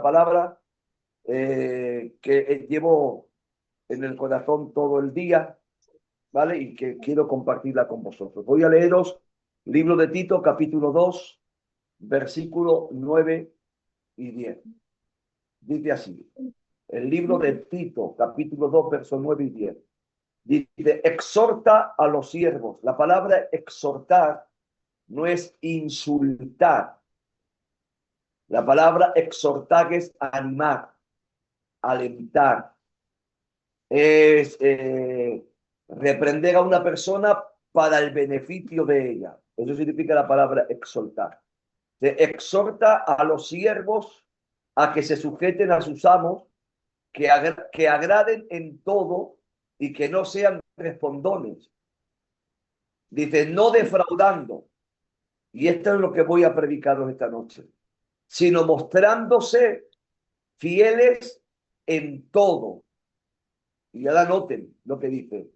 palabra que llevo en el corazón todo el día, ¿vale? Y que quiero compartirla con vosotros. Voy a leeros libro de Tito, capítulo 2, versículo 9 y 10. Dice así, el libro de Tito, capítulo 2, versos 9 y 10. Dice, exhorta a los siervos. La palabra exhortar no es insultar. La palabra exhortar es animar, alentar, es reprender a una persona para el beneficio de ella. Eso significa la palabra exhortar. Se exhorta a los siervos a que se sujeten a sus amos, que agraden en todo y que no sean respondones. Dice, no defraudando. Y esto es lo que voy a predicaros esta noche. Sino mostrándose fieles en todo. Y ahora noten lo que dice.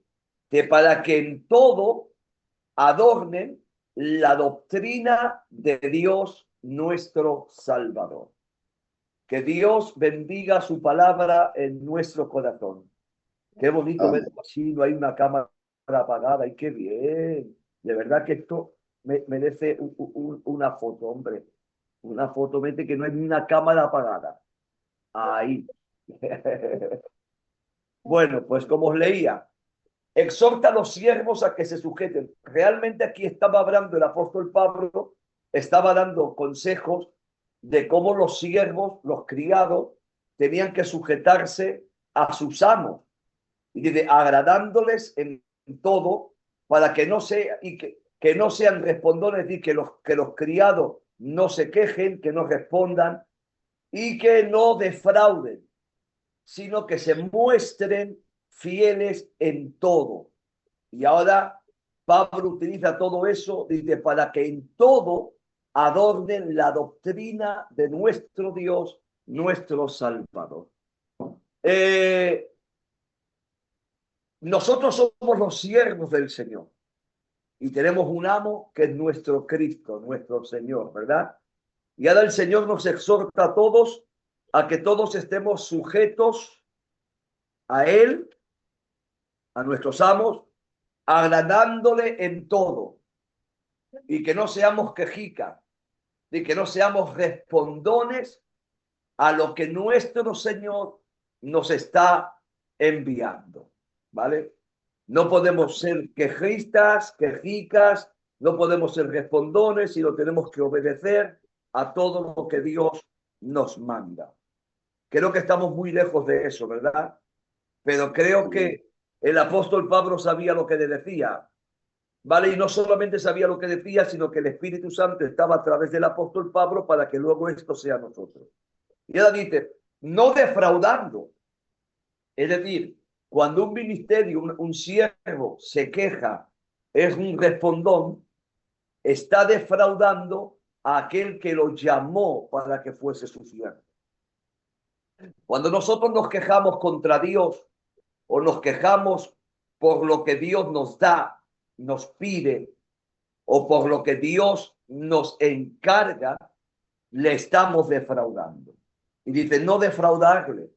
Que para que en todo adornen la doctrina de Dios nuestro Salvador. Que Dios bendiga su palabra en nuestro corazón. Qué bonito ver así, no hay una cámara apagada y qué bien. De verdad que esto merece una foto, hombre. Una foto, mete que no hay ni una cámara apagada. Ahí. Bueno, pues como os leía, exhorta a los siervos a que se sujeten. Realmente aquí estaba hablando el apóstol Pablo, estaba dando consejos de cómo los siervos, los criados, tenían que sujetarse a sus amos. Y dice, agradándoles en todo, para que no sea, y que no sean respondones, y que los criados no se quejen, que no respondan, y que no defrauden, sino que se muestren fieles en todo. Y ahora Pablo utiliza todo eso, dice, para que en todo adornen la doctrina de nuestro Dios, nuestro Salvador. Nosotros somos los siervos del Señor y tenemos un amo que es nuestro Cristo, nuestro Señor, ¿verdad? Y ahora el Señor nos exhorta a todos a que todos estemos sujetos a Él, a nuestros amos, agradándole en todo y que no seamos quejicas y que no seamos respondones a lo que nuestro Señor nos está enviando, ¿vale? No podemos ser quejistas, quejicas, no podemos ser respondones, sino tenemos que obedecer a todo lo que Dios nos manda. Creo que estamos muy lejos de eso, ¿verdad? Pero creo que el apóstol Pablo sabía lo que le decía, ¿vale? Y no solamente sabía lo que decía, sino que el Espíritu Santo estaba a través del apóstol Pablo para que luego esto sea nosotros. Y ahora dice, no defraudando. Es decir, cuando un ministerio, un siervo se queja, es un respondón, está defraudando a aquel que lo llamó para que fuese su siervo. Cuando nosotros nos quejamos contra Dios o nos quejamos por lo que Dios nos da, nos pide, o por lo que Dios nos encarga, le estamos defraudando. Y dice, no defraudarle,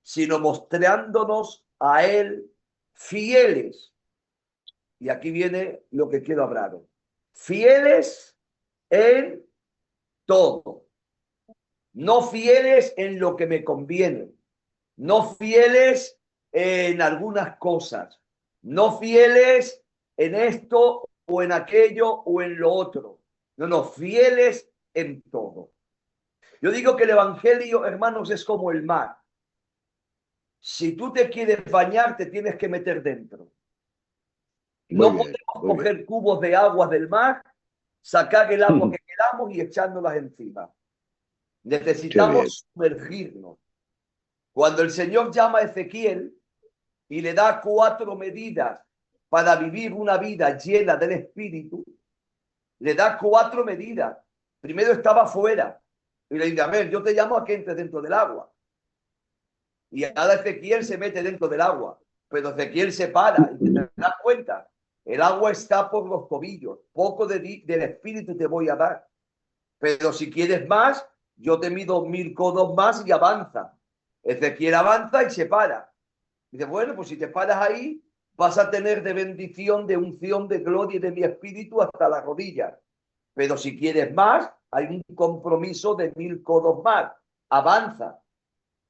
sino mostrándonos a Él fieles. Y aquí viene lo que quiero hablar. Fieles en todo. No fieles en lo que me conviene. No fieles en algunas cosas. No fieles en esto o en aquello o en lo otro. No, fieles en todo. Yo digo que el evangelio, hermanos, es como el mar. Si tú te quieres bañar, te tienes que meter dentro. No podemos coger cubos de agua del mar, sacar el agua que queramos y echándolas encima. Necesitamos sumergirnos. Cuando el Señor llama a Ezequiel y le da 4 medidas para vivir una vida llena del Espíritu, le da 4 medidas. Primero estaba fuera y le dice, a ver, yo te llamo a que entres dentro del agua. Y ahora Ezequiel se mete dentro del agua, pero Ezequiel se para y te das cuenta, el agua está por los tobillos, poco del Espíritu te voy a dar, pero si quieres más, yo te mido 1000 codos más y avanza. Ezequiel avanza y se para. Dice, bueno, pues si te paras ahí, vas a tener de bendición, de unción, de gloria y de mi espíritu hasta las rodillas. Pero si quieres más, hay un compromiso de 1000 codos más. Avanza.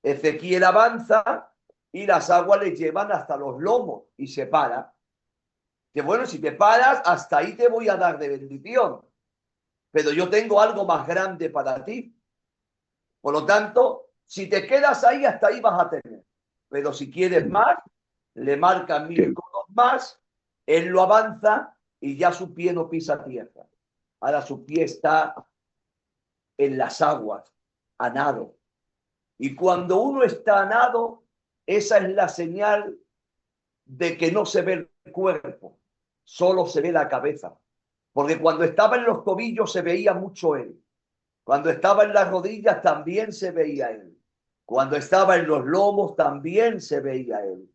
Ezequiel avanza y las aguas le llevan hasta los lomos y se para. Que bueno, si te paras, hasta ahí te voy a dar de bendición. Pero yo tengo algo más grande para ti. Por lo tanto, si te quedas ahí, hasta ahí vas a tener. Pero si quieres más, le marcan 1000 codos más, él lo avanza y ya su pie no pisa tierra. Ahora su pie está en las aguas, a nado. Y cuando uno está a nado, esa es la señal de que no se ve el cuerpo, solo se ve la cabeza. Porque cuando estaba en los tobillos se veía mucho él. Cuando estaba en las rodillas también se veía él. Cuando estaba en los lomos también se veía él.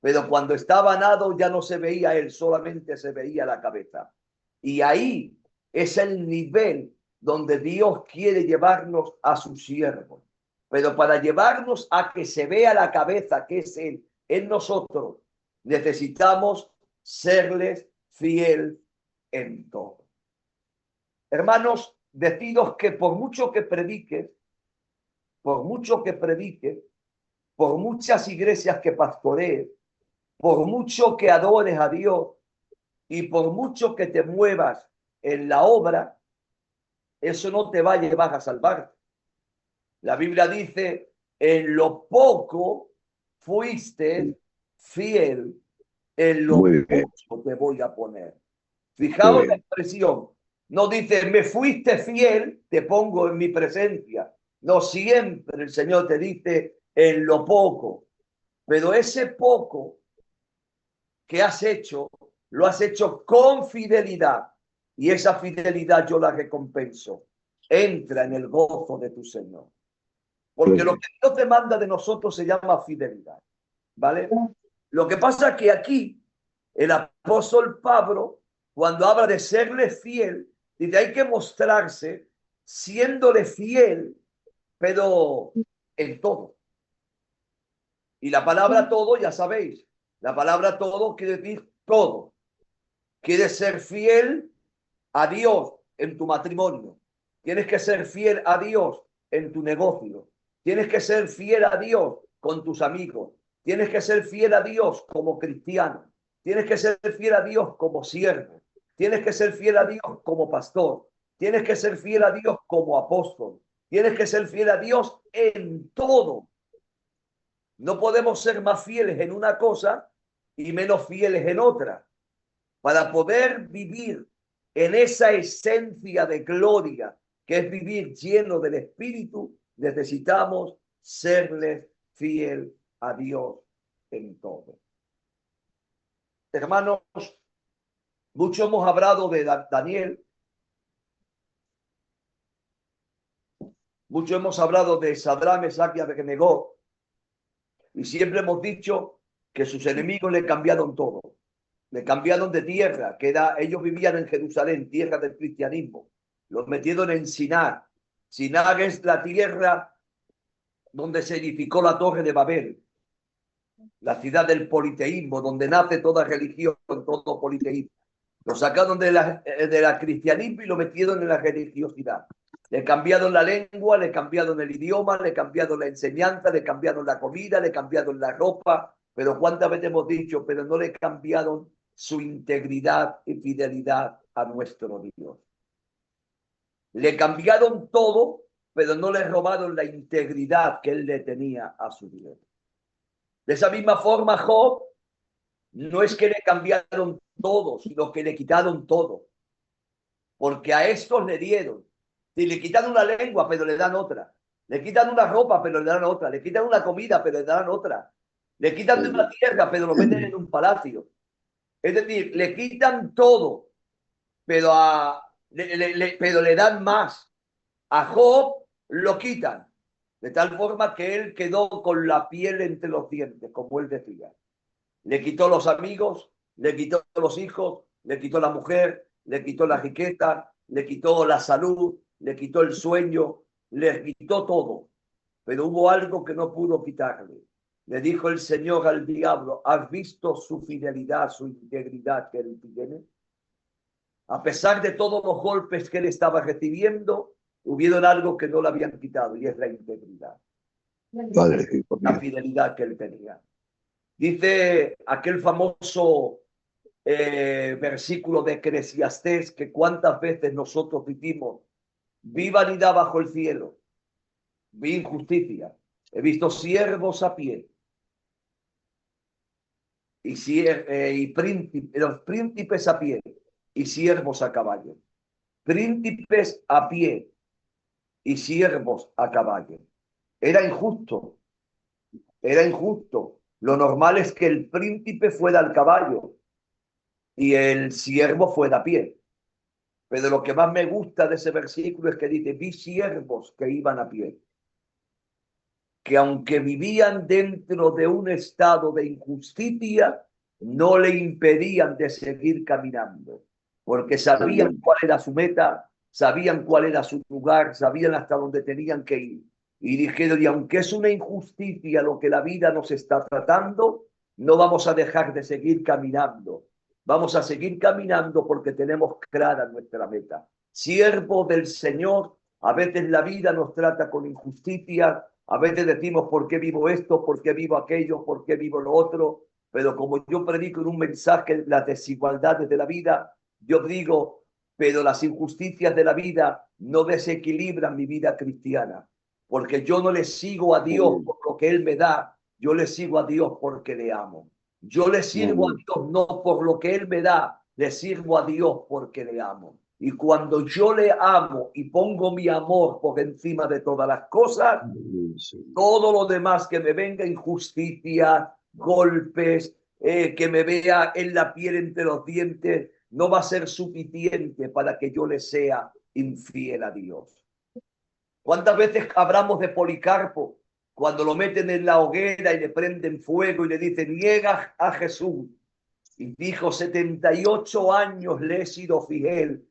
Pero cuando estaba nado ya no se veía él, solamente se veía la cabeza. Y ahí es el nivel donde Dios quiere llevarnos a su siervo. Pero para llevarnos a que se vea la cabeza, que es él, en nosotros, necesitamos serles fiel en todo. Hermanos, decidos que por mucho que prediques, por mucho que prediques, por muchas iglesias que pastorees, por mucho que adores a Dios y por mucho que te muevas en la obra, eso no te va a llevar a salvarte. La Biblia dice, en lo poco fuiste fiel, en lo mucho te voy a poner. Fijaos la expresión. No dice, me fuiste fiel, te pongo en mi presencia. No, siempre el Señor te dice, en lo poco. Pero ese poco que has hecho, lo has hecho con fidelidad. Y esa fidelidad yo la recompenso. Entra en el gozo de tu Señor. Porque lo que Dios demanda de nosotros se llama fidelidad. ¿Vale? Lo que pasa es que aquí el apóstol Pablo, cuando habla de serle fiel, dice hay que mostrarse siéndole fiel, pero en todo. Y la palabra todo, ya sabéis, la palabra todo quiere decir todo. Quieres ser fiel a Dios en tu matrimonio. Tienes que ser fiel a Dios en tu negocio. Tienes que ser fiel a Dios con tus amigos. Tienes que ser fiel a Dios como cristiano. Tienes que ser fiel a Dios como siervo. Tienes que ser fiel a Dios como pastor. Tienes que ser fiel a Dios como apóstol. Tienes que ser fiel a Dios en todo. No podemos ser más fieles en una cosa y menos fieles en otra. Para poder vivir en esa esencia de gloria que es vivir lleno del Espíritu, necesitamos serles fiel a Dios en todo. Hermanos, mucho hemos hablado de Daniel, mucho hemos hablado de Sadrach, Mesach y Abednego, y siempre hemos dicho que sus enemigos le cambiaron todo. Le cambiaron de tierra, que era, ellos vivían en Jerusalén, tierra del cristianismo. Los metieron en Sinar. Sinar es la tierra donde se edificó la torre de Babel, la ciudad del politeísmo, donde nace toda religión, todo politeísmo. Lo sacaron de la cristianismo y lo metieron en la religiosidad. Le cambiaron la lengua, le cambiaron el idioma, le cambiaron la enseñanza, le cambiaron la comida, le cambiaron la ropa. Pero cuántas veces hemos dicho, pero no le cambiaron su integridad y fidelidad a nuestro Dios. Le cambiaron todo, pero no le robaron la integridad que él le tenía a su Dios. De esa misma forma, Job, no es que le cambiaron todo, sino que le quitaron todo. Porque a estos le dieron. Si le quitan una lengua, pero le dan otra. Le quitan una ropa, pero le dan otra. Le quitan una comida, pero le dan otra. Le quitan de una tierra, pero lo meten en un palacio. Es decir, le quitan todo, pero, pero le dan más. A Job lo quitan, de tal forma que él quedó con la piel entre los dientes, como él decía. Le quitó los amigos, le quitó los hijos, le quitó la mujer, le quitó la riqueza, le quitó la salud, le quitó el sueño, les quitó todo, pero hubo algo que no pudo quitarle. Le dijo el Señor al diablo, ¿has visto su fidelidad, su integridad que él tiene? A pesar de todos los golpes que él estaba recibiendo, hubieron algo que no le habían quitado, y es la integridad, la fidelidad que él tenía. Dice aquel famoso versículo de Eclesiastés, que cuántas veces nosotros dijimos, vi vanidad bajo el cielo, vi injusticia, he visto siervos a pie y príncipes, los príncipes a pie y siervos a caballo. Príncipes a pie y siervos a caballo. Era injusto, era injusto. Lo normal es que el príncipe fuera al caballo y el siervo fuera a pie. Pero lo que más me gusta de ese versículo es que dice, vi siervos que iban a pie, que aunque vivían dentro de un estado de injusticia, no le impedían de seguir caminando, porque sabían cuál era su meta, sabían cuál era su lugar, sabían hasta dónde tenían que ir. Y dijeron, y aunque es una injusticia lo que la vida nos está tratando, no vamos a dejar de seguir caminando. Vamos a seguir caminando porque tenemos clara nuestra meta. Siervo del Señor, a veces la vida nos trata con injusticia, a veces decimos, ¿por qué vivo esto? ¿Por qué vivo aquello? ¿Por qué vivo lo otro? Pero como yo predico en un mensaje las desigualdades de la vida, yo digo, pero las injusticias de la vida no desequilibran mi vida cristiana, porque yo no le sigo a Dios por lo que Él me da, yo le sigo a Dios porque le amo. Yo le sirvo a Dios no por lo que Él me da, le sirvo a Dios porque le amo. Y cuando yo le amo y pongo mi amor por encima de todas las cosas, todo lo demás que me venga, injusticia, golpes, que me vea en la piel entre los dientes, no va a ser suficiente para que yo le sea infiel a Dios. ¿Cuántas veces hablamos de Policarpo cuando lo meten en la hoguera y le prenden fuego y le dicen, niega a Jesús? Y dijo, 78 años le he sido fiel.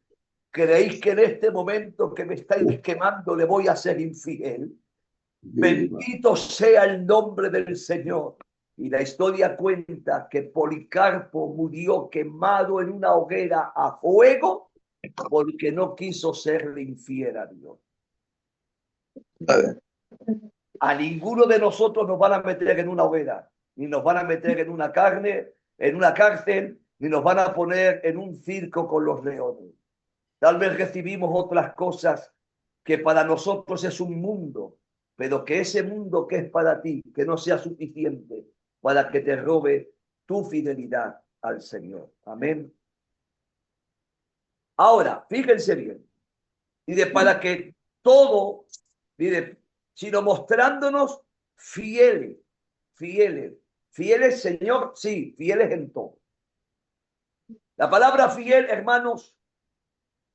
¿Creéis que en este momento que me estáis quemando le voy a ser infiel? Bendito sea el nombre del Señor. Y la historia cuenta que Policarpo murió quemado en una hoguera a fuego porque no quiso serle infiel a Dios. A ninguno de nosotros nos van a meter en una hoguera, ni nos van a meter en una cárcel, ni nos van a poner en un circo con los leones. Tal vez recibimos otras cosas que para nosotros es un mundo, pero que ese mundo que es para ti, que no sea suficiente para que te robe tu fidelidad al Señor. Amén. Ahora, fíjense bien, y de para que todo, mire, sino mostrándonos fieles, fieles, Señor, sí, fieles en todo. La palabra fiel, hermanos,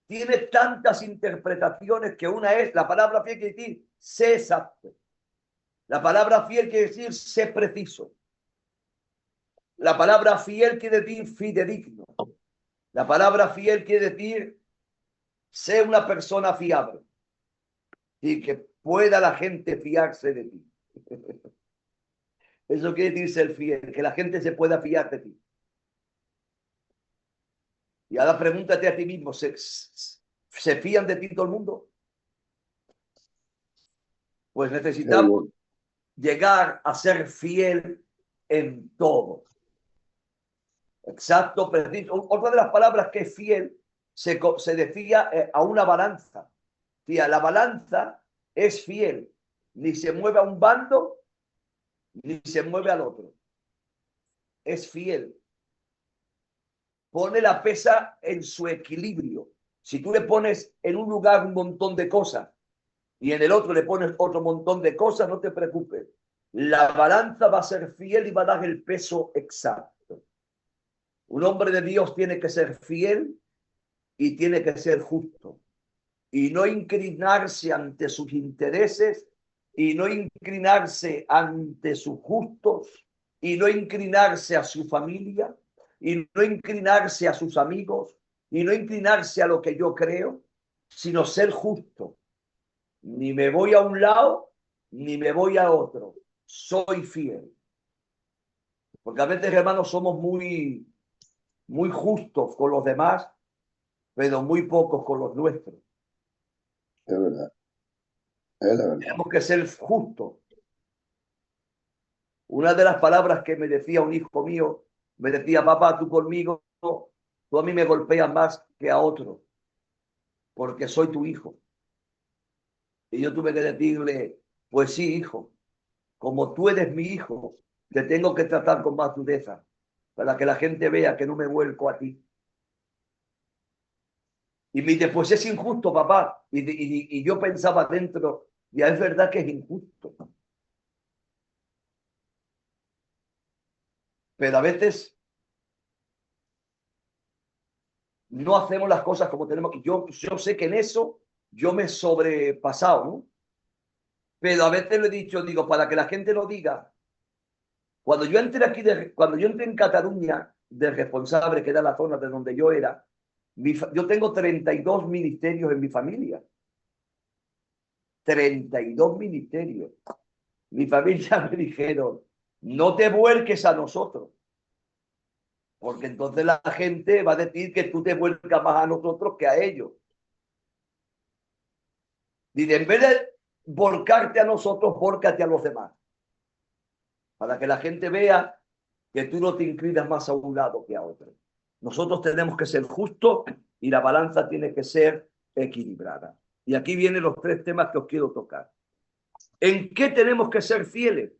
tiene tantas interpretaciones que una es, la palabra fiel quiere decir sé exacto. La palabra fiel quiere decir sé preciso. La palabra fiel quiere decir fidedigno. La palabra fiel quiere decir sé una persona fiable y que pueda la gente fiarse de ti. Eso quiere decir ser fiel, que la gente se pueda fiar de ti. Y ahora pregúntate a ti mismo, ¿se fían de ti todo el mundo? Pues necesitamos llegar a ser fiel en todo. Exacto, preciso. Otra de las palabras que es fiel se decía a una balanza. Tía, la balanza es fiel. Ni se mueve a un bando, ni se mueve al otro. Es fiel. Pone la pesa en su equilibrio. Si tú le pones en un lugar un montón de cosas y en el otro le pones otro montón de cosas, no te preocupes. La balanza va a ser fiel y va a dar el peso exacto. Un hombre de Dios tiene que ser fiel y tiene que ser justo. Y no inclinarse ante sus intereses, y no inclinarse ante sus gustos, y no inclinarse a su familia, y no inclinarse a sus amigos, y no inclinarse a lo que yo creo, sino ser justo. Ni me voy a un lado, ni me voy a otro. Soy fiel. Porque a veces, hermanos, somos muy justos con los demás, pero muy pocos con los nuestros. Es verdad, es la verdad. Tenemos que ser justos. Una de las palabras que me decía un hijo mío, me decía, papá, tú conmigo, tú a mí me golpeas más que a otro, porque soy tu hijo. Y yo tuve que decirle, pues sí, hijo, como tú eres mi hijo, te tengo que tratar con más dureza, para que la gente vea que no me vuelco a ti. Y me dice, pues es injusto, papá. Y yo pensaba dentro, ya es verdad que es injusto. Pero a veces no hacemos las cosas como tenemos que. Yo sé que en eso yo me he sobrepasado, ¿no? Pero a veces lo he dicho, digo, para que la gente lo diga. Cuando yo entré en Cataluña de responsable, que era la zona de donde yo era, yo tengo 32 ministerios en mi familia. 32 ministerios. Mi familia me dijeron, no te vuelques a nosotros, porque entonces la gente va a decir que tú te vuelcas más a nosotros que a ellos. Dice, en vez de volcarte a nosotros, vólcate a los demás, para que la gente vea que tú no te inclinas más a un lado que a otro. Nosotros tenemos que ser justos y la balanza tiene que ser equilibrada. Y aquí vienen los tres temas que os quiero tocar. ¿En qué tenemos que ser fieles?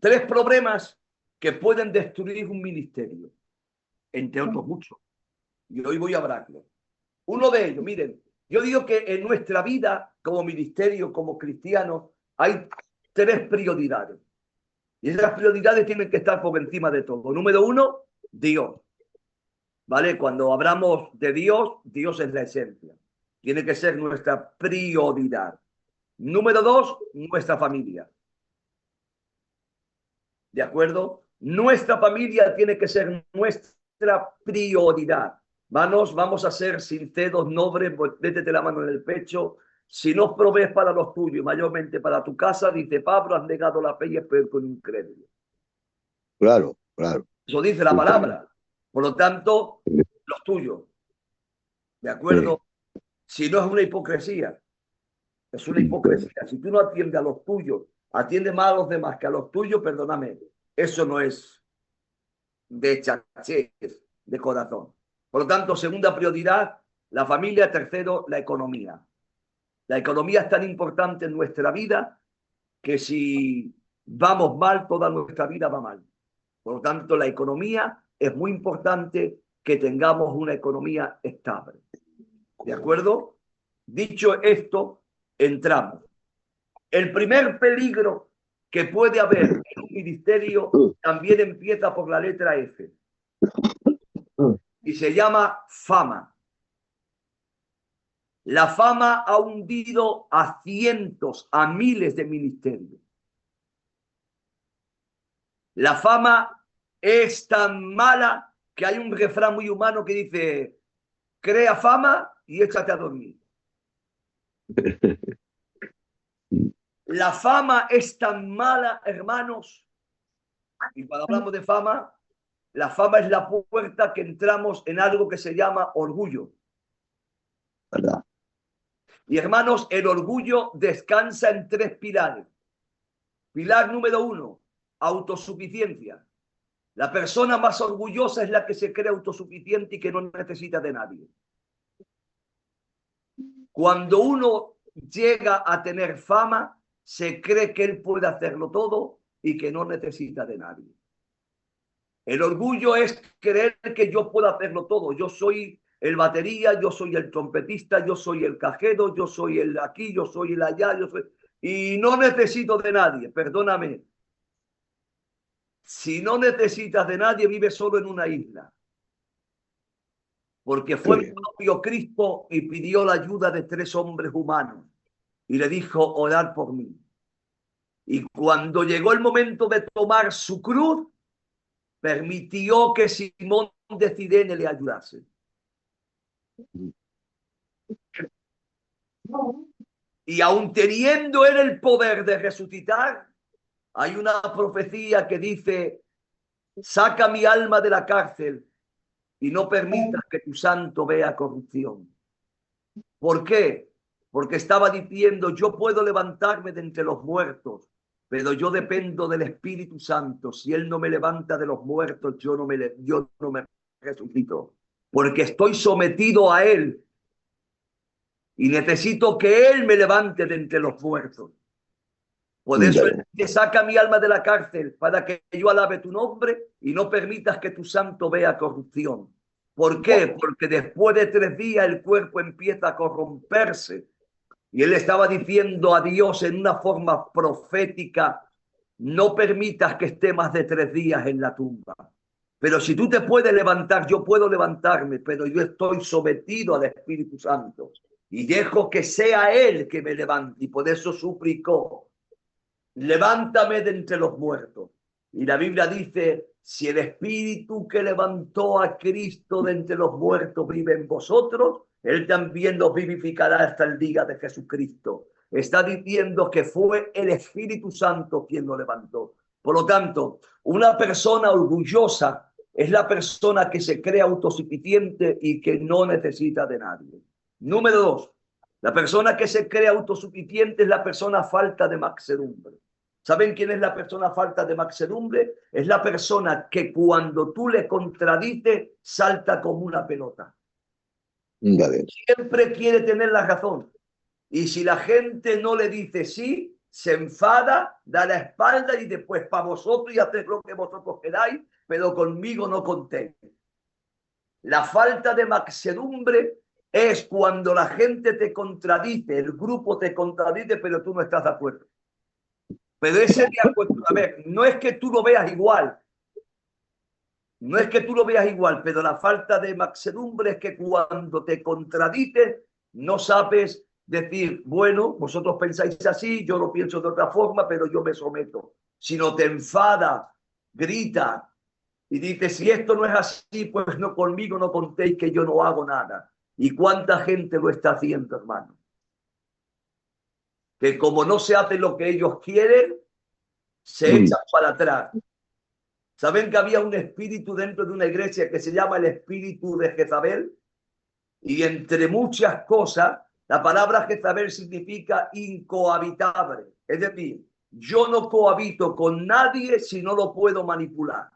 Tres problemas que pueden destruir un ministerio, entre otros muchos. Y hoy voy a hablarlo. Uno de ellos, miren, yo digo que en nuestra vida como ministerio, como cristianos, hay tres prioridades. Y esas prioridades tienen que estar por encima de todo. Número uno, Dios. ¿Vale? Cuando hablamos de Dios, Dios es la esencia. Tiene que ser nuestra prioridad. Número dos, nuestra familia. ¿De acuerdo? Nuestra familia tiene que ser nuestra prioridad. Manos, vamos a ser sinceros, nobles, métete la mano en el pecho. Si no provees para los tuyos, mayormente para tu casa, dice Pablo, has negado la fe y es peor con incrédulo. Claro, claro. Eso dice la palabra. Por lo tanto, los tuyos. ¿De Sí, acuerdo? Si no es una hipocresía, es una hipocresía. Si tú no atiendes a los tuyos, atiendes más a los demás que a los tuyos, perdóname, eso no es de chaché, de corazón. Por lo tanto, segunda prioridad, la familia. Tercero, la economía. La economía es tan importante en nuestra vida que si vamos mal, toda nuestra vida va mal. Por lo tanto, la economía es muy importante que tengamos una economía estable. ¿De acuerdo? Dicho esto, entramos. El primer peligro que puede haber en un ministerio también empieza por la letra F y se llama fama. La fama ha hundido a cientos, a miles de ministerios. La fama es tan mala que hay un refrán muy humano que dice, crea fama y échate a dormir. La fama es tan mala, hermanos, y cuando hablamos de fama, la fama es la puerta que entramos en algo que se llama orgullo. ¿verdad? Y hermanos, el orgullo descansa en tres pilares. Pilar número uno, autosuficiencia. La persona más orgullosa es la que se cree autosuficiente y que no necesita de nadie. Cuando uno llega a tener fama, se cree que él puede hacerlo todo y que no necesita de nadie. El orgullo es creer que yo puedo hacerlo todo. Yo soy el batería, yo soy el trompetista, yo soy el cajero, yo soy el aquí, yo soy el allá, yo soy... Y no necesito de nadie, perdóname. Si no necesitas de nadie, vives solo en una isla. Porque fue el Sí. propio Cristo y pidió la ayuda de tres hombres humanos. Y le dijo, orad por mí. Y cuando llegó el momento de tomar su cruz, permitió que Simón de Cirene le ayudase. Y aun teniendo él el poder de resucitar, hay una profecía que dice, saca mi alma de la cárcel y no permitas que tu santo vea corrupción. ¿Por qué? Porque estaba diciendo, yo puedo levantarme de entre los muertos, pero yo dependo del Espíritu Santo. Si Él no me levanta de los muertos, yo no me resucito. Porque estoy sometido a Él y necesito que Él me levante de entre los muertos. Por eso Él te saca mi alma de la cárcel para que yo alabe tu nombre y no permitas que tu santo vea corrupción. ¿Por qué? Porque después de 3 días el cuerpo empieza a corromperse. Y él estaba diciendo a Dios en una forma profética, no permitas que esté más de 3 días en la tumba. Pero si tú te puedes levantar, yo puedo levantarme, pero yo estoy sometido al Espíritu Santo. Y dejo que sea Él que me levante. Y por eso suplicó, levántame de entre los muertos. Y la Biblia dice, si el Espíritu que levantó a Cristo de entre los muertos vive en vosotros, Él también nos vivificará hasta el día de Jesucristo. Está diciendo que fue el Espíritu Santo quien lo levantó. Por lo tanto, una persona orgullosa es la persona que se cree autosuficiente y que no necesita de nadie. Número 2, la persona que se cree autosuficiente es la persona falta de mansedumbre. ¿Saben quién es la persona falta de mansedumbre? Es la persona que cuando tú le contradices salta como una pelota. Siempre quiere tener la razón. Y si la gente no le dice sí, se enfada, da la espalda y después para vosotros y haced lo que vosotros queráis, pero conmigo no contéis. La falta de mansedumbre es cuando la gente te contradice, el grupo te contradice, pero tú no estás de acuerdo. Pero ese de acuerdo, a ver, no es que tú lo veas igual, no es que tú lo veas igual, pero la falta de mansedumbre es que cuando te contradices, no sabes decir, bueno, vosotros pensáis así, yo lo pienso de otra forma, pero yo me someto. Sino te enfada, grita y dice, si esto no es así, pues no, conmigo no contéis que yo no hago nada. ¿Y cuánta gente lo está haciendo, hermano? Que como no se hace lo que ellos quieren, se echan para atrás. ¿Saben que había un espíritu dentro de una iglesia que se llama el espíritu de Jezabel? Y entre muchas cosas, la palabra Jezabel significa incohabitable. Es decir, yo no cohabito con nadie si no lo puedo manipular.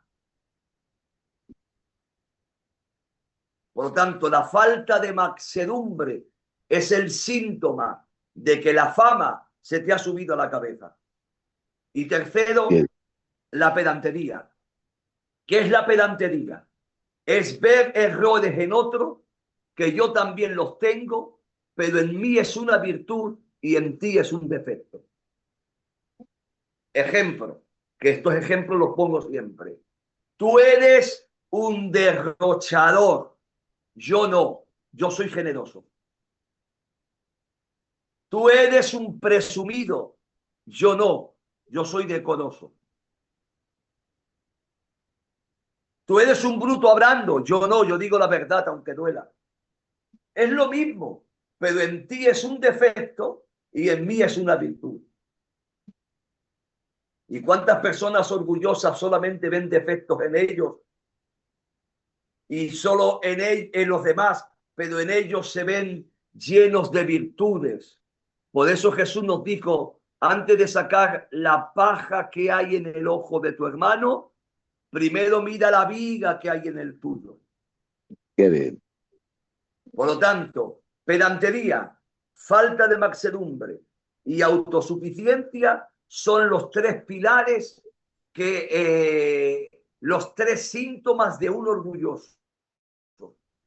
Por lo tanto, la falta de mansedumbre es el síntoma de que la fama se te ha subido a la cabeza. Y tercero, la pedantería. ¿Qué es la pedantería? Es ver errores en otro, que yo también los tengo, pero en mí es una virtud y en ti es un defecto. Ejemplo, que estos ejemplos los pongo siempre. Tú eres un derrochador, yo no, yo soy generoso. Tú eres un presumido, yo no, yo soy decoroso. Tú eres un bruto hablando, yo no, yo digo la verdad aunque duela. Es lo mismo, pero en ti es un defecto y en mí es una virtud. ¿Y cuántas personas orgullosas solamente ven defectos en ellos y solo en los demás, pero en ellos se ven llenos de virtudes? Por eso Jesús nos dijo, antes de sacar la paja que hay en el ojo de tu hermano, primero mira la viga que hay en el tuyo. Qué bien. Por lo tanto, pedantería, falta de mansedumbre y autosuficiencia son los 3 pilares los 3 síntomas de un orgulloso.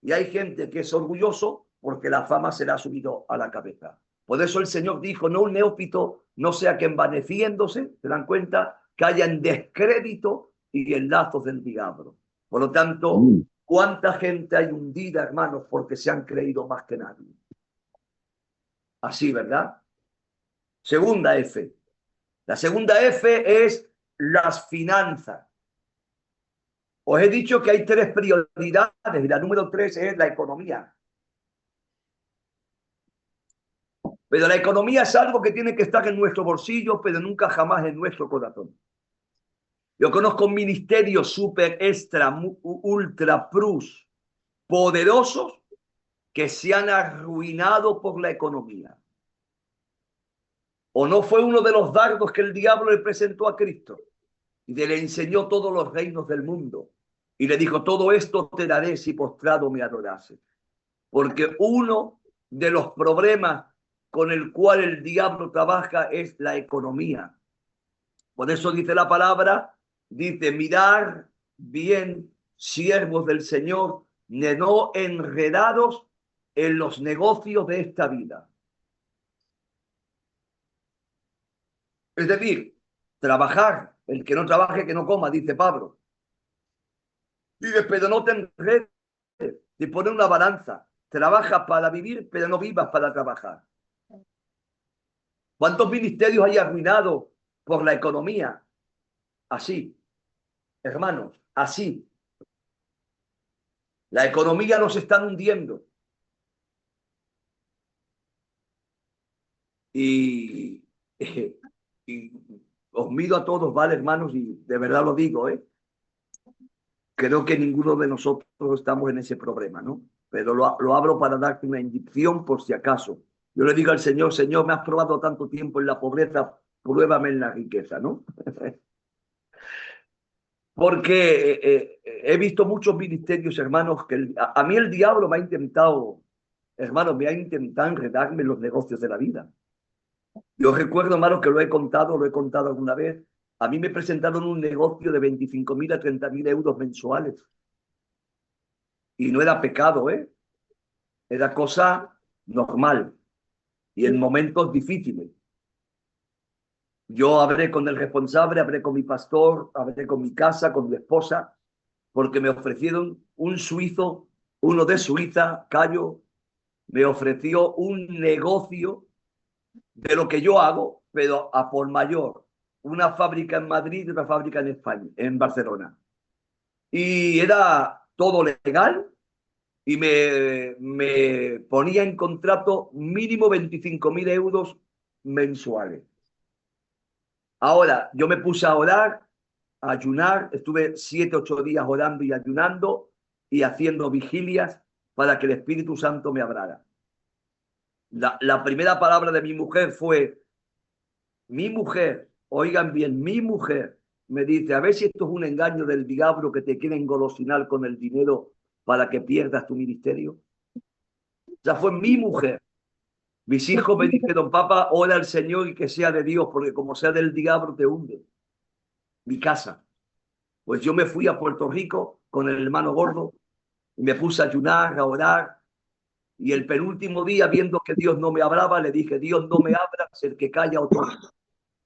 Y hay gente que es orgulloso porque la fama se le ha subido a la cabeza. Por eso el Señor dijo, no un neófito, no sea que envaneciéndose, ¿se dan cuenta? Que haya en descrédito y en lazos del diablo. Por lo tanto, ¿cuánta gente hay hundida, hermanos, porque se han creído más que nadie? Así, ¿verdad? Segunda F. La segunda F es las finanzas. Os he dicho que hay 3 prioridades y la número 3 es la economía. Pero la economía es algo que tiene que estar en nuestro bolsillo, pero nunca jamás en nuestro corazón. Yo conozco ministerios super extra, ultra plus, poderosos que se han arruinado por la economía. ¿O no fue uno de los dardos que el diablo le presentó a Cristo? Y le enseñó todos los reinos del mundo. Y le dijo, todo esto te daré si postrado me adorases. Porque uno de los problemas con el cual el diablo trabaja es la economía. Por eso dice la palabra, dice, mirar bien, siervos del Señor, no enredados en los negocios de esta vida. Es decir, trabajar, el que no trabaje, que no coma, dice Pablo. Dice, pero no te enredes, te pone una balanza. Trabajas para vivir, pero no vivas para trabajar. ¿Cuántos ministerios hay arruinados por la economía? Así, hermanos, así. La economía nos está hundiendo. Y os miro a todos, ¿vale, hermanos? Y de verdad lo digo, ¿eh? Creo que ninguno de nosotros estamos en ese problema, ¿no? Pero lo abro para darte una indicación por si acaso. Yo le digo al Señor, Señor, me has probado tanto tiempo en la pobreza, pruébame en la riqueza, ¿no? Porque he visto muchos ministerios, hermanos, que a mí el diablo me ha intentado, hermanos, me ha intentado enredarme en los negocios de la vida. Yo recuerdo, hermanos, que lo he contado alguna vez. A mí me presentaron un negocio de 25.000 a 30.000 euros mensuales. Y no era pecado, ¿eh? Era cosa normal. Y en momentos difíciles. Yo hablé con el responsable, hablé con mi pastor, hablé con mi casa, con mi esposa, porque me ofrecieron un suizo, uno de Suiza, Cayo, me ofreció un negocio de lo que yo hago, pero a por mayor. Una fábrica en Madrid y una fábrica en España, en Barcelona. Y era todo legal y me ponía en contrato mínimo 25.000 euros mensuales. Ahora, yo me puse a orar, a ayunar, estuve 7, 8 días orando y ayunando y haciendo vigilias para que el Espíritu Santo me hablara. La primera palabra de mi mujer, oigan bien, mi mujer me dice, a ver si esto es un engaño del diablo que te quiere engolosinar con el dinero para que pierdas tu ministerio. O sea, fue mi mujer. Mis hijos me dijeron, papá, ora al Señor y que sea de Dios, porque como sea del diablo te hunde. Mi casa. Pues yo me fui a Puerto Rico con el hermano gordo y me puse a ayunar, a orar. Y el penúltimo día, viendo que Dios no me hablaba, le dije, Dios no me abras, el que calla otorga.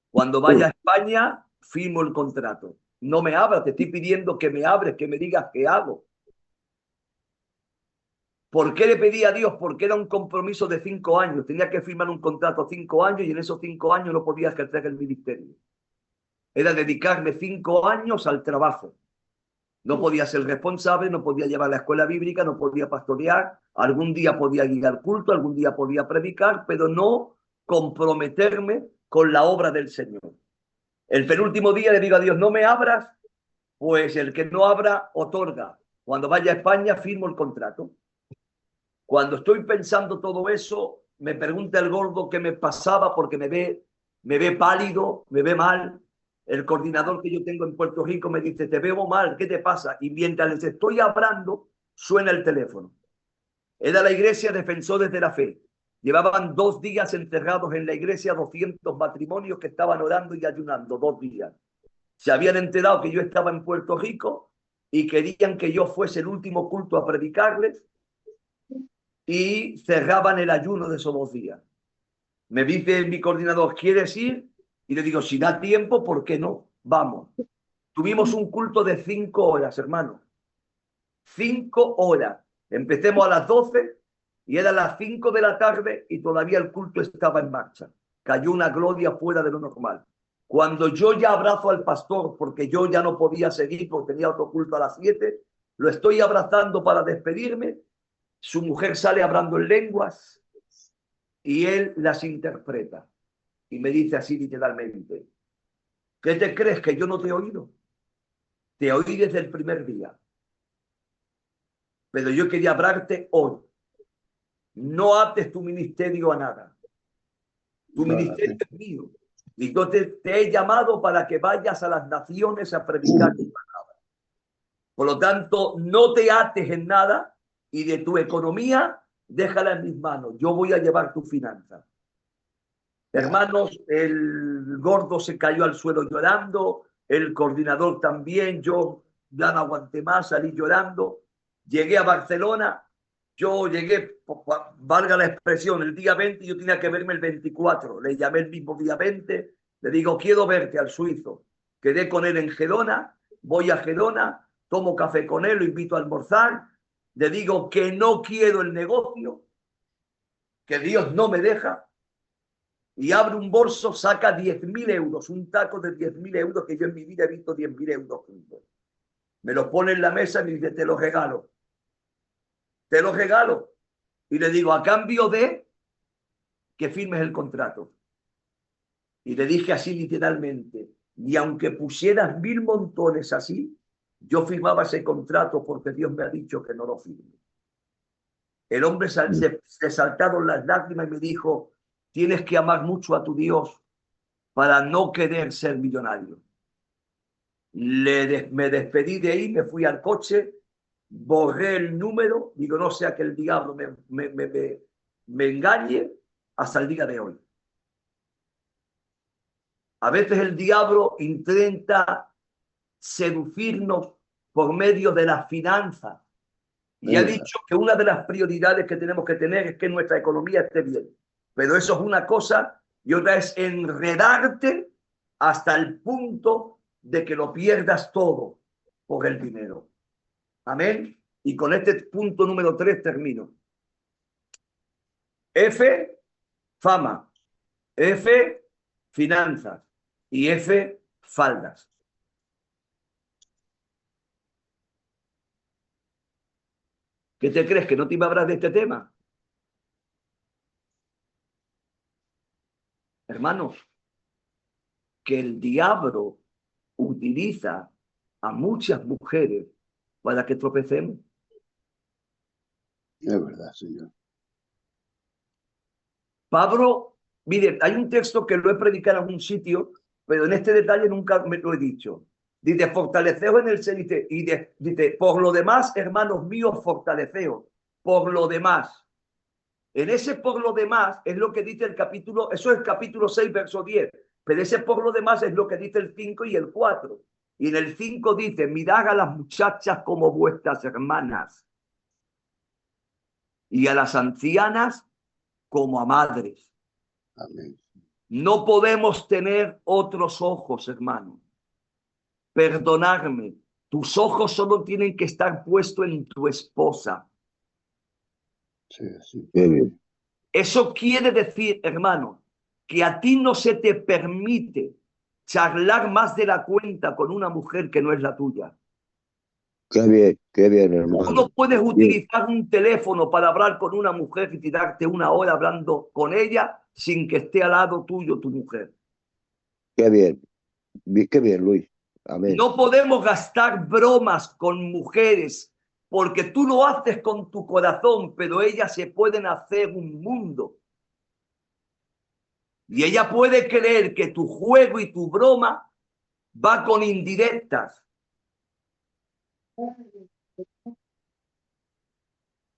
Cuando vaya a España, firmo el contrato. No me abras, te estoy pidiendo que me abres, que me digas qué hago. ¿Por qué le pedí a Dios? Porque era un compromiso de 5 años. Tenía que firmar un contrato 5 años y en esos 5 años no podía ejercer el ministerio. Era dedicarme 5 años al trabajo. No podía ser responsable, no podía llevar la escuela bíblica, no podía pastorear. Algún día podía ir al culto, algún día podía predicar, pero no comprometerme con la obra del Señor. El penúltimo día le digo a Dios, no me abras, pues el que no abra, otorga. Cuando vaya a España, firmo el contrato. Cuando estoy pensando todo eso, me pregunta el gordo qué me pasaba porque me ve pálido, me ve mal. El coordinador que yo tengo en Puerto Rico me dice, te veo mal, ¿qué te pasa? Y mientras les estoy hablando, suena el teléfono. Era la iglesia Defensores de la Fe. Llevaban 2 días encerrados en la iglesia, 200 matrimonios que estaban orando y ayunando, 2 días. Se habían enterado que yo estaba en Puerto Rico y querían que yo fuese el último culto a predicarles y cerraban el ayuno de esos 2 días. Me dice mi coordinador, ¿quieres ir? Y le digo, si da tiempo, ¿por qué no? Vamos. Tuvimos un culto de 5 horas, hermano. 5 horas. Empecemos a las 12 y era las 5 de la tarde y todavía el culto estaba en marcha. Cayó una gloria fuera de lo normal. Cuando yo ya abrazo al pastor, porque yo ya no podía seguir porque tenía otro culto a las 7, lo estoy abrazando para despedirme. Su mujer sale hablando en lenguas y él las interpreta. Y me dice así literalmente, ¿qué te crees que yo no te he oído? Te oí desde el primer día. Pero yo quería hablarte hoy. No ates tu ministerio a nada. Tu ministerio es mío. Y yo te he llamado para que vayas a las naciones a predicar mi palabra. Por lo tanto, no te ates en nada y de tu economía, déjala en mis manos. Yo voy a llevar tu finanza. Hermanos, el gordo se cayó al suelo llorando, el coordinador también, yo ya no aguanté más, salí llorando. Llegué a Barcelona, yo llegué, valga la expresión, el día 20, yo tenía que verme el 24. Le llamé el mismo día 20, le digo, quiero verte al suizo. Quedé con él en Gerona, voy a Gerona, tomo café con él, lo invito a almorzar, le digo que no quiero el negocio, que Dios no me deja, y abre un bolso, saca 10.000 euros, un taco de 10.000 euros que yo en mi vida he visto 10.000 euros juntos. Me lo pone en la mesa y me dice, te lo regalo. Te lo regalo. Y le digo, a cambio de que firmes el contrato. Y le dije así literalmente, y aunque pusieras 1.000 montones así, yo firmaba ese contrato porque Dios me ha dicho que no lo firme. El hombre se saltaron las lágrimas y me dijo, tienes que amar mucho a tu Dios para no querer ser millonario. Me despedí de ahí, me fui al coche, borré el número, digo, no sea que el diablo me engañe hasta el día de hoy. A veces el diablo intenta seducirnos por medio de las finanzas. Y ha dicho que una de las prioridades que tenemos que tener es que nuestra economía esté bien. Pero eso es una cosa y otra es enredarte hasta el punto de que lo pierdas todo por el dinero. Amén. Y con este punto número 3 termino. F, fama. F, finanzas. Y F, faldas. ¿Qué te crees? ¿Que no te iba a hablar de este tema? Hermanos, que el diablo utiliza a muchas mujeres para que tropecemos. Es verdad, Señor. Pablo, mire, hay un texto que lo he predicado en un sitio, pero en este detalle nunca me lo he dicho. Dice, fortaleceos en el Señor. Y dice, por lo demás, hermanos míos, fortaleceos. Por lo demás. En ese por lo demás es lo que dice el capítulo, eso es el capítulo 6, verso 10. Pero ese por lo demás es lo que dice el 5 y el 4. Y en el 5 dice, mirad a las muchachas como vuestras hermanas y a las ancianas como a madres. Amén. No podemos tener otros ojos, hermano. Perdonadme, tus ojos solo tienen que estar puestos en tu esposa. Sí, sí. Qué bien. Eso quiere decir, hermano, que a ti no se te permite charlar más de la cuenta con una mujer que no es la tuya. Qué bien, Tú hermano. no puedes Bien. utilizar un teléfono para hablar con una mujer y tirarte una hora hablando con ella sin que esté al lado tuyo tu mujer. Qué bien. Qué bien, Luis. Amén. No podemos gastar bromas con mujeres porque tú lo haces con tu corazón, pero ellas se pueden hacer un mundo. Y ella puede creer que tu juego y tu broma va con indirectas.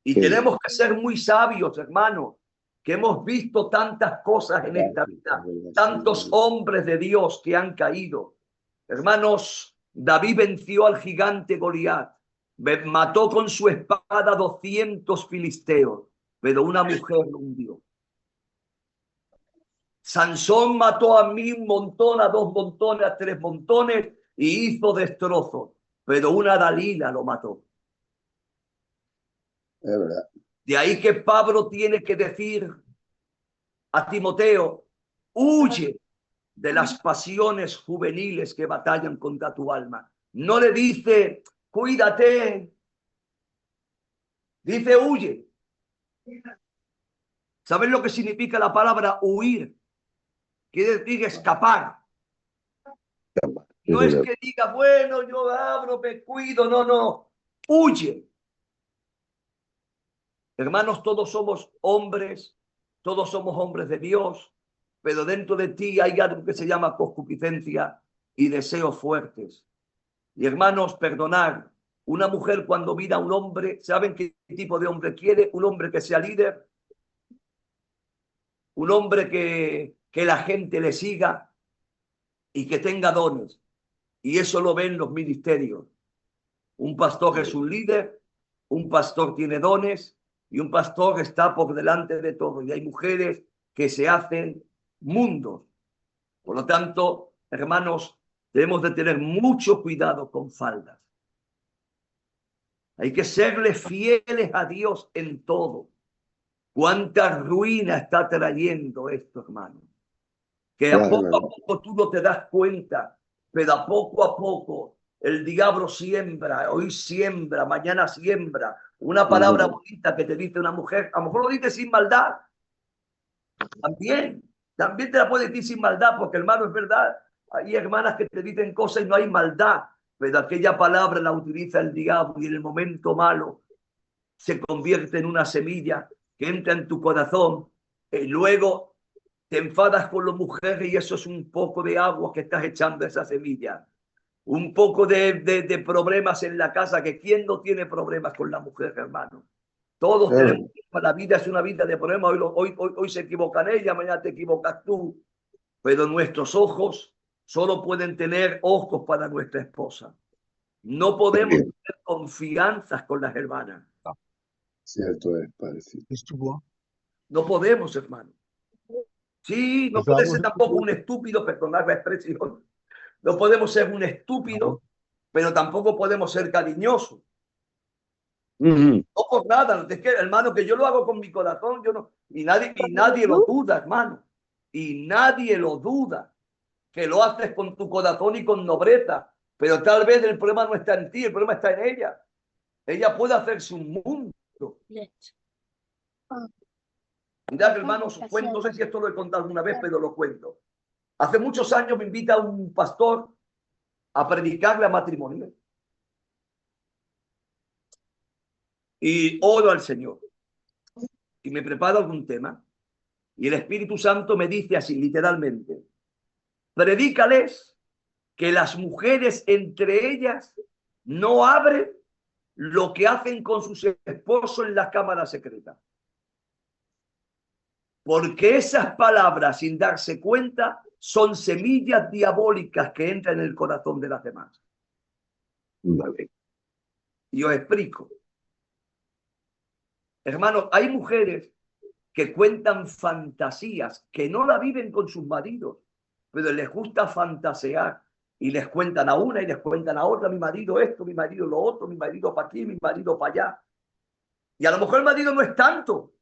Y Qué tenemos bien. que ser muy sabios, hermanos, que hemos visto tantas cosas en esta vida, tantos hombres de Dios que han caído. Hermanos, David venció al gigante Goliat, mató con su espada 200 filisteos, pero una mujer lo hundió. Sansón mató a 1.000 montones, a 2 montones, a 3 montones y hizo destrozos, pero una Dalila lo mató. Es verdad. De ahí que Pablo tiene que decir a Timoteo, huye de las pasiones juveniles que batallan contra tu alma. No le dice, cuídate. Dice, huye. ¿Sabes lo que significa la palabra huir? Quiere decir escapar. Sí, No es señor. que diga, bueno, yo abro, me cuido, no, no. Huye. Hermanos, todos somos hombres de Dios, pero dentro de ti hay algo que se llama concupiscencia y deseos fuertes. Y hermanos, perdonar. Una mujer cuando mira a un hombre, ¿saben qué tipo de hombre quiere? Un hombre que sea líder, un hombre que la gente le siga y que tenga dones. Y eso lo ven los ministerios. Un pastor es un líder, un pastor tiene dones y un pastor está por delante de todo. Y hay mujeres que se hacen mundos. Por lo tanto, hermanos, debemos de tener mucho cuidado con faldas. Hay que serle fieles a Dios en todo. ¿Cuánta ruina está trayendo esto, hermano? Que a poco tú no te das cuenta, pero a poco el diablo siembra, hoy siembra, mañana siembra. Una palabra bonita que te dice una mujer, a lo mejor lo dice sin maldad, también te la puede decir sin maldad, porque hermano, es verdad, hay hermanas que te dicen cosas y no hay maldad, pero aquella palabra la utiliza el diablo y en el momento malo se convierte en una semilla que entra en tu corazón y luego te enfadas con la mujer y eso es un poco de agua que estás echando a esa semilla. Un poco de problemas en la casa, que ¿quién no tiene problemas con la mujer, hermano? Todos tenemos, la vida es una vida de problemas, hoy se equivocan ella, mañana te equivocas tú, pero nuestros ojos solo pueden tener ojos para nuestra esposa. No podemos tener confianzas con las hermanas. Cierto es, parecido. No podemos, hermano. Sí, no puede ser tampoco un estúpido, perdonad la expresión. No podemos ser un estúpido, pero tampoco podemos ser cariñosos. No por nada, es que, hermano, que yo lo hago con mi corazón, yo no, y nadie lo duda, hermano. Y nadie lo duda, que lo haces con tu corazón y con nobleza. Pero tal vez el problema no está en ti, el problema está en ella. Ella puede hacerse un mundo. Mirad, hermanos, no sé si esto lo he contado alguna vez, pero lo cuento. Hace muchos años me invita un pastor a predicarle a matrimonio. Y oro al Señor. Y me preparo algún tema. Y el Espíritu Santo me dice así, literalmente: predícales que las mujeres entre ellas no abren lo que hacen con sus esposos en las cámaras secretas. Porque esas palabras, sin darse cuenta, son semillas diabólicas que entran en el corazón de las demás. Vale. Y os explico. Hermanos, hay mujeres que cuentan fantasías, que no la viven con sus maridos, pero les gusta fantasear y les cuentan a una y les cuentan a otra: mi marido esto, mi marido lo otro, mi marido para aquí, mi marido para allá. Y a lo mejor el marido no es tanto,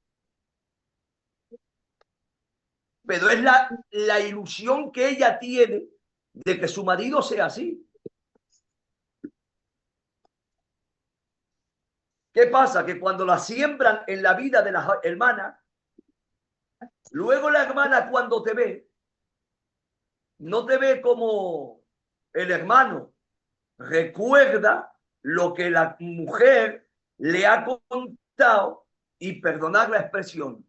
pero es la ilusión que ella tiene de que su marido sea así. ¿Qué pasa? Que cuando la siembran en la vida de las hermanas, luego la hermana cuando te ve, no te ve como el hermano, recuerda lo que la mujer le ha contado y, perdonad la expresión,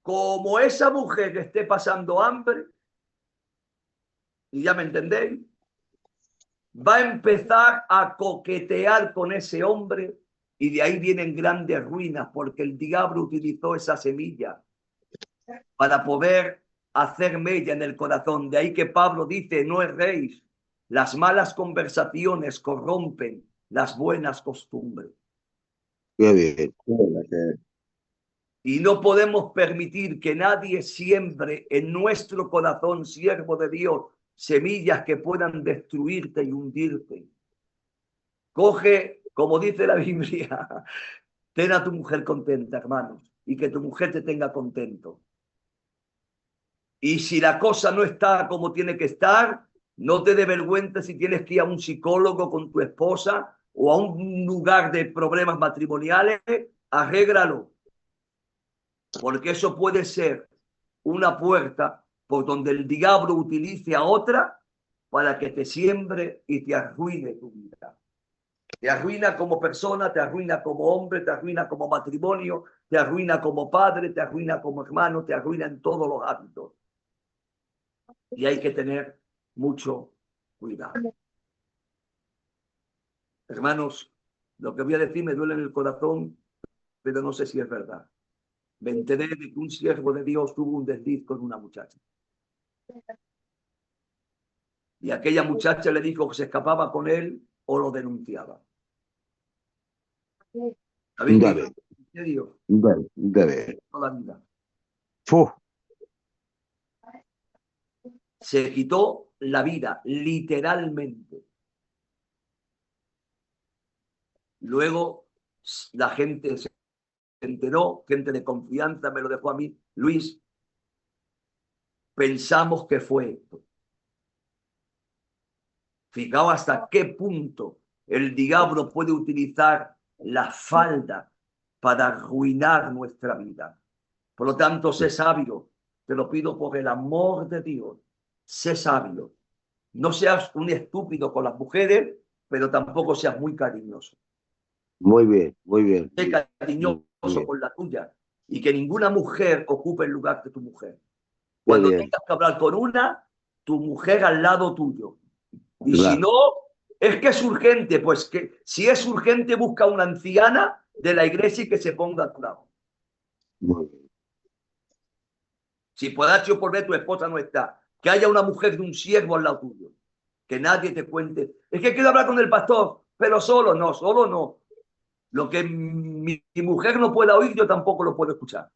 como esa mujer esté pasando hambre, y ya me entendéis, va a empezar a coquetear con ese hombre y de ahí vienen grandes ruinas, porque el diablo utilizó esa semilla para poder hacer mella en el corazón. De ahí que Pablo dice: no erréis, las malas conversaciones corrompen las buenas costumbres. Qué bien. Y no podemos permitir que nadie siembre en nuestro corazón, siervo de Dios, semillas que puedan destruirte y hundirte. Coge, como dice la Biblia, ten a tu mujer contenta, hermanos, y que tu mujer te tenga contento. Y si la cosa no está como tiene que estar, no te dé vergüenza si tienes que ir a un psicólogo con tu esposa o a un lugar de problemas matrimoniales, arréglalo. porque eso puede ser una puerta por donde el diablo utilice a otra para que te siembre y te arruine tu vida. Te arruina como persona, te arruina como hombre, te arruina como matrimonio, te arruina como padre, te arruina como hermano, te arruina en todos los ámbitos. Y hay que tener mucho cuidado. Hermanos, lo que voy a decir me duele en el corazón, pero no sé si es verdad. Me enteré de que un siervo de Dios tuvo un desliz con una muchacha. Y aquella muchacha le dijo que se escapaba con él o lo denunciaba. ¿Sabéis qué hizo? ¿Qué dio? Toda la vida. Se quitó la vida, literalmente. Luego la gente se enteró, gente de confianza me lo dejó a mí. Luis, pensamos que fue esto. Fijaos hasta qué punto el diablo puede utilizar la falda para arruinar nuestra vida. Por lo tanto, sé sabio. Te lo pido por el amor de Dios. Sé sabio. No seas un estúpido con las mujeres, pero tampoco seas muy cariñoso. Muy bien, muy bien. Sé cariñoso con la tuya y que ninguna mujer ocupe el lugar de tu mujer. Cuando tengas que hablar con una, tu mujer al lado tuyo. Y claro, si no, es que es urgente, pues que si es urgente, busca una anciana de la iglesia y que se ponga a tu lado. Muy bien. Si puedas yo por ver tu esposa no está, que haya una mujer de un siervo al lado tuyo, que nadie te cuente. Es que quiero hablar con el pastor, pero solo no. Lo que mi mujer no pueda oír, yo tampoco lo puedo escuchar.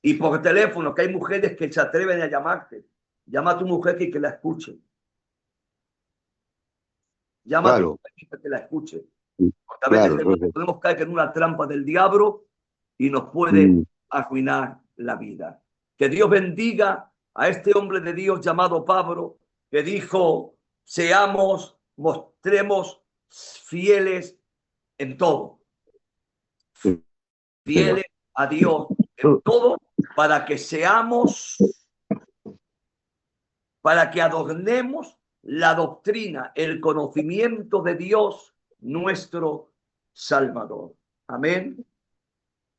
Y por teléfono, que hay mujeres que se atreven a llamarte. Llama a tu mujer y que la escuche. Llama a tu mujer y que la escuche. Porque a veces podemos caer en una trampa del diablo y nos puede arruinar la vida. Que Dios bendiga a este hombre de Dios llamado Pablo, que dijo, mostremos fieles en todo. Fieles a Dios en todo, para que adornemos la doctrina, el conocimiento de Dios, nuestro Salvador. Amén.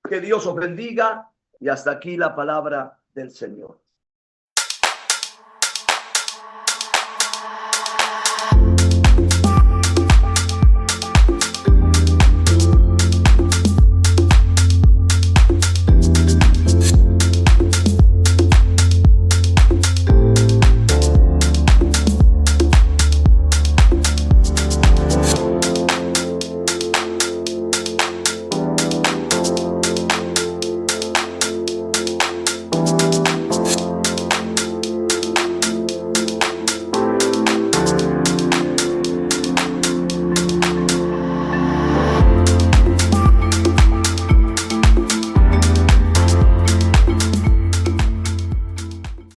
Que Dios os bendiga y hasta aquí la palabra del Señor.